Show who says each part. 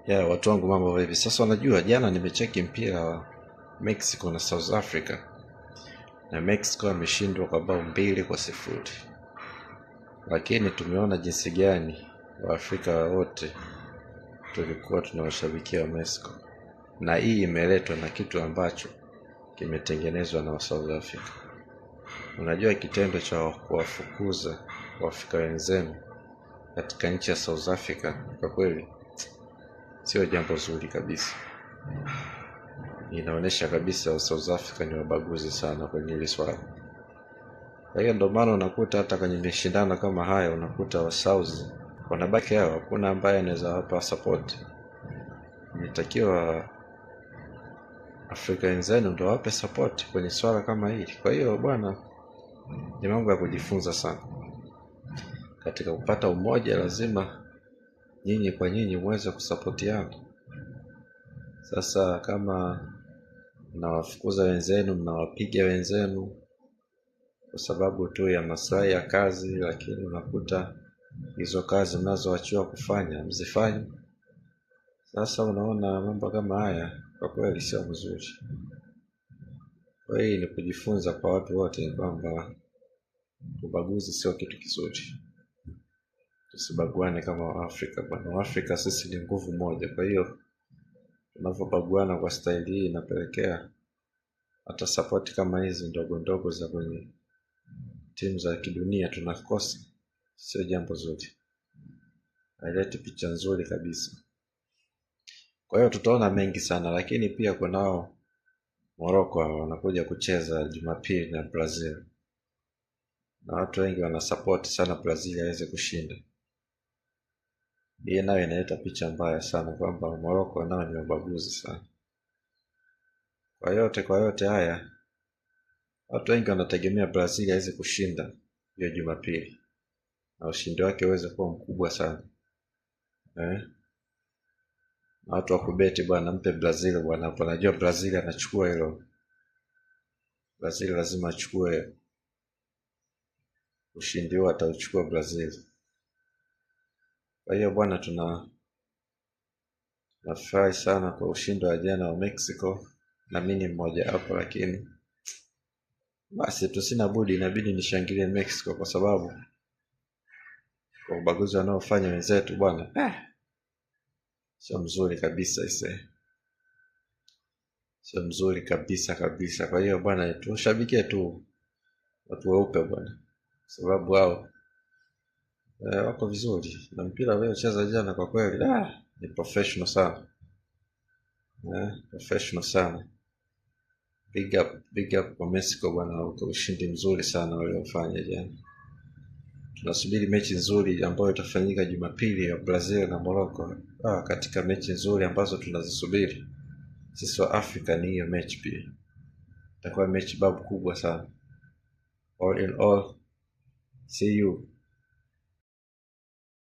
Speaker 1: Ya watu wangu, mambo vipi? Sasa unajua, jana nimecheki mpira wa Mexico na South Africa, na Mexico ameshindwa kwa bao 2-0, lakini tumeona jinsi gani Waafrika wote tulikuwa tunawashabikia wa Mexico, na hii imeletwa na kitu ambacho kimetengenezwa na South Africa. Unajua, kitendo cha kuwafukuza Waafrika wenzenu katika nchi ya South Africa kwa kweli sio jambo zuri kabisa. Inaonesha kabisa South Africa ni wabaguzi sana kwenye hili swala. Kwa hiyo ndio maana unakuta hata kwenye mashindano kama haya unakuta wa South wanabaki hao, hakuna ambaye anaweza wapa support. Inatakiwa Afrika wenzenu ndio wape support kwenye swala kama hili. Kwa hiyo bwana, ni mambo ya kujifunza sana. Katika kupata umoja lazima nyinyi kwa nyinyi muweze kusapotiana. Sasa kama mnawafukuza wenzenu, mnawapiga wenzenu kwa sababu tu ya maslahi ya kazi, lakini unakuta hizo kazi mnazoachiwa kufanya mzifanye. Sasa unaona mambo kama haya kwa kweli sio mzuri. Kwa hiyo ni kujifunza kwa watu wote kwamba ubaguzi sio kitu kizuri. Tusibaguane kama Waafrika bwana. Waafrika sisi ni nguvu moja. Kwa hiyo tunavyobaguana kwa staili hii inapelekea hata support kama hizi ndogo ndogo za kwenye timu za kidunia tunakosa. Sio jambo zuri, haileti picha nzuri kabisa. Kwa hiyo tutaona mengi sana, lakini pia kunao Morocco wanakuja kucheza Jumapili na Brazil, na watu wengi wanasupport sana Brazil aweze kushinda. Hii nayo inaleta picha mbaya sana kwamba Morocco nao ni wabaguzi sana. Kwa yote haya, watu wengi wanategemea Brazil aweze kushinda hiyo Jumapili, na ushindi wake uweze kuwa mkubwa sana. Na watu wakubeti bwana, mpe Brazil bwana. Hapo najua Brazil anachukua hilo. Brazil lazima achukue ushindi huo, atauchukua Brazil. Kwa hiyo bwana, tunafurahi sana kwa ushindi wa jana wa Mexico, na mimi ni mmoja hapo, lakini basi tusina budi, inabidi nishangilie Mexico kwa sababu kwa ubaguzi wanaofanya wenzetu bwana, sio mzuri kabisa sio mzuri kabisa. Kwa hiyo bwana, tushabikie tu watu weupe bwana, sababu hao wako vizuri na mpira wao cheza jana kwa kweli ni professional sana. Professional sana. Big up kwa Mexico bwana, kwa ushindi mzuri sana waliofanya jana. Tunasubiri mechi nzuri ambayo itafanyika Jumapili ya Brazil na Morocco. Katika mechi nzuri ambazo tunazisubiri sisi wa Afrika ni hiyo mechi pia. Itakuwa mechi babu kubwa sana. All in all, see you